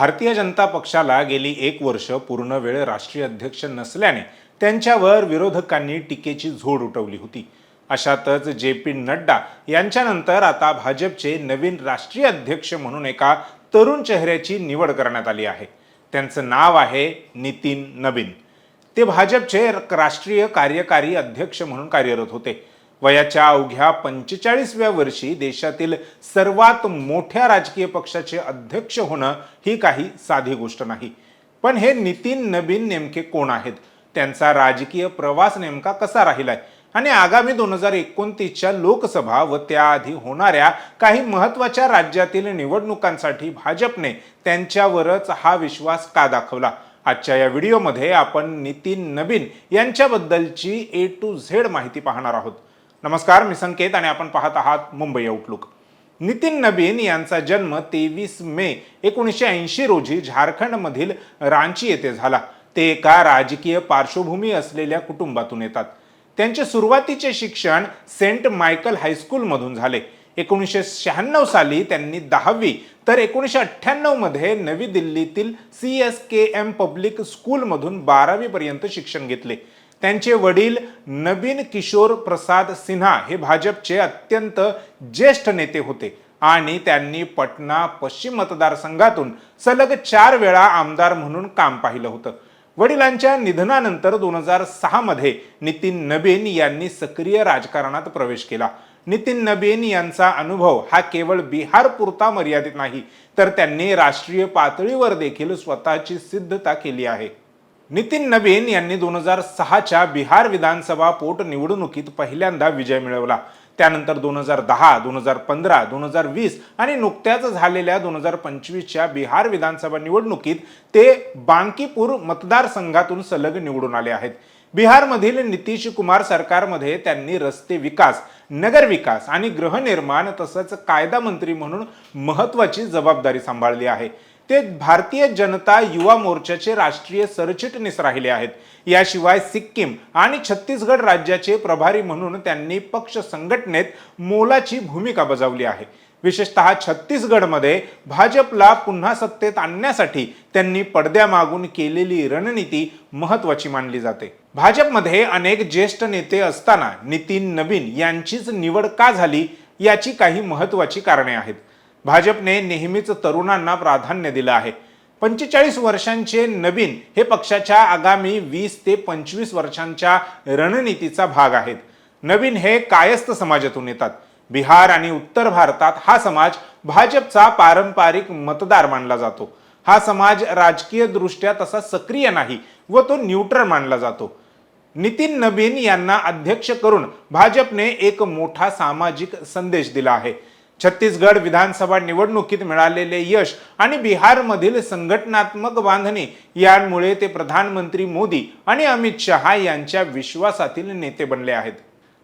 भारतीय जनता पक्षाला गेली 1 वर्ष पूर्ण वेळ राष्ट्रीय अध्यक्ष नसल्याने त्यांच्यावर विरोधकांनी टीकेची झोड उठवली होती। अशातच जे.पी. नड्डा यांच्यानंतर आता भाजपचे नवीन राष्ट्रीय अध्यक्ष म्हणून एका तरुण चेहऱ्याची निवड करण्यात आली आहे। त्यांचं नाव आहे नितीन नबीन। ते भाजपचे राष्ट्रीय कार्यकारी अध्यक्ष म्हणून कार्यरत होते। वयाच्या अवघ्या 45व्या वर्षी देशातील सर्वात मोठ्या राजकीय पक्षाचे अध्यक्ष होणं ही काही साधी गोष्ट नाही। पण हे नितीन नबीन नेमके कोण आहेत, त्यांचा राजकीय प्रवास नेमका कसा राहिलाय आणि आगामी 2029च्या लोकसभा व त्याआधी होणाऱ्या काही महत्त्वाच्या राज्यातील निवडणुकांसाठी भाजपने त्यांच्यावरच हा विश्वास का दाखवला, आजच्या या व्हिडिओमध्ये आपण नितीन नबीन यांच्याबद्दलची A to Z माहिती पाहणार आहोत। नमस्कार, मी संकेत आणि आपण पाहत आहात मुंबई आउटलुक। नितीन नबीन यांचा जन्म 23 मे 1980 रोजी झारखंडमधील रांची येथे झाला। ते एका राजकीय पार्श्वभूमी असलेल्या कुटुंबातून येतात। त्यांचे सुरुवातीचे शिक्षण सेंट मायकल हायस्कूल मधून झाले। 1996 साली त्यांनी 10वी तर 1998 मध्ये नवी दिल्लीतील CSKM पब्लिक स्कूल मधून 12वी पर्यंत शिक्षण घेतले। त्यांचे वडील नबीन किशोर प्रसाद सिन्हा हे भाजपचे अत्यंत ज्येष्ठ नेते होते आणि त्यांनी पटना पश्चिम मतदारसंघातून सलग 4 वेळा आमदार म्हणून काम पाहिलं होतं। वडिलांच्या निधनानंतर 2006 मध्ये नितीन नबीन यांनी सक्रिय राजकारणात प्रवेश केला। नितीन नबीन यांचा अनुभव हा केवळ बिहार पुरता मर्यादित नाही, तर त्यांनी राष्ट्रीय पातळीवर देखील स्वतःची सिद्धता केली आहे। नितीन नबीन यांनी 2006च्या बिहार विधानसभा पोटनिवडणुकीत पहिल्यांदा विजय मिळवला। त्यानंतर 2010, 2015, 2020 आणि नुकत्याच झालेल्या 2025च्या बिहार विधानसभा निवडणुकीत ते बांकीपूर मतदारसंघातून सलग निवडून आले आहेत। बिहारमधील नितीश कुमार सरकारमध्ये त्यांनी रस्ते विकास, नगर विकास आणि गृहनिर्माण तसंच कायदा मंत्री म्हणून महत्त्वाची जबाबदारी सांभाळली आहे। ते भारतीय जनता युवा मोर्चाचे राष्ट्रीय सरचिटणीस राहिले आहेत। याशिवाय सिक्कीम आणि छत्तीसगड राज्याचे प्रभारी म्हणून त्यांनी पक्ष संघटनेत मोलाची भूमिका बजावली आहे। विशेषतः छत्तीसगडमध्ये भाजपला पुन्हा सत्तेत आणण्यासाठी त्यांनी पडद्यामागून केलेली रणनीती महत्त्वाची मानली जाते। भाजपमध्ये अनेक ज्येष्ठ नेते असताना नितीन नबीन यांचीच निवड का झाली याची काही महत्त्वाची कारणे आहेत। भाजपने नेहमीच तरुणांना प्राधान्य दिलं आहे। 45 वर्षांचे नबीन हे पक्षाच्या आगामी 20 ते 25 वर्षांच्या रणनीतीचा भाग आहेत। नबीन हे कायस्थ समाजातून येतात। बिहार आणि उत्तर भारतात हा समाज भाजपचा पारंपरिक मतदार मानला जातो। हा समाज राजकीय दृष्ट्या तसा सक्रिय नाही व तो न्यूट्रल मानला जातो। नितीन नबीन यांना अध्यक्ष करून भाजपने एक मोठा सामाजिक संदेश दिला आहे। छत्तीसगड विधानसभा निवडणुकीत मिळालेले यश आणि बिहारमधील संघटनात्मक बांधणी यामुळे ते प्रधानमंत्री मोदी आणि अमित शहा यांच्या विश्वासातील नेते बनले आहेत।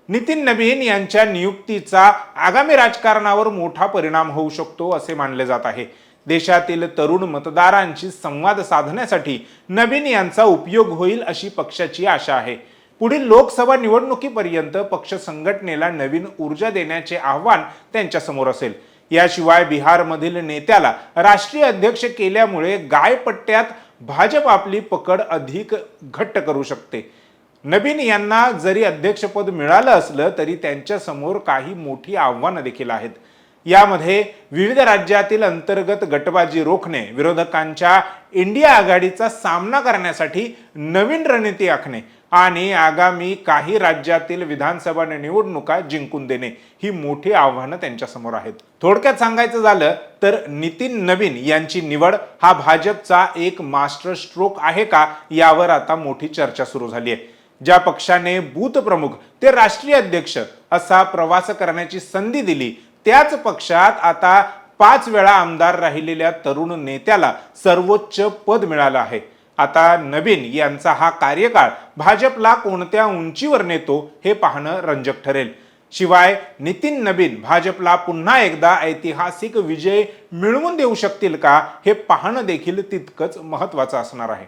नितीन नबीन यांच्या नियुक्तीचा आगामी राजकारणावर मोठा परिणाम होऊ शकतो असे मानले जात आहे। देशातील तरुण मतदारांशी संवाद साधण्यासाठी नबीन यांचा उपयोग होईल अशी पक्षाची आशा आहे। पुढील लोकसभा निवडणुकीपर्यंत पक्ष संघटनेला नवीन ऊर्जा देण्याचे आव्हान त्यांच्या समोर असेल। याशिवाय बिहारमधील नेत्याला राष्ट्रीय अध्यक्ष केल्यामुळे गायपट्ट्यात भाजप आपली पकड अधिक घट्ट करू शकते। नबीन यांना जरी अध्यक्षपद मिळालं असलं तरी त्यांच्या समोर काही मोठी आव्हानं देखील आहेत। यामध्ये विविध राज्यातील अंतर्गत गटबाजी रोखणे, विरोधकांच्या इंडिया आघाडीचा सामना करण्यासाठी नवीन रणनीती आखणे आणि आगामी काही राज्यातील विधानसभा निवडणुका जिंकून देणे ही मोठी आव्हानं त्यांच्या समोर आहेत। थोडक्यात सांगायचं झालं तर नितीन नबीन यांची निवड हा भाजपचा एक मास्टर स्ट्रोक आहे का यावर आता मोठी चर्चा सुरू झाली आहे। ज्या पक्षाने बूथ प्रमुख ते राष्ट्रीय अध्यक्ष असा प्रवास करण्याची संधी दिली, त्याच पक्षात आता 5 वेळा आमदार राहिलेल्या तरुण नेत्याला सर्वोच्च पद मिळालं आहे। आता नबीन यांचा हा कार्यकाळ भाजपला कोणत्या उंचीवर नेतो हे पाहणं रंजक ठरेल। शिवाय नितीन नबीन भाजपला पुन्हा एकदा ऐतिहासिक विजय मिळवून देऊ शकतील का हे पाहणं देखील तितकंच महत्त्वाचं असणार आहे।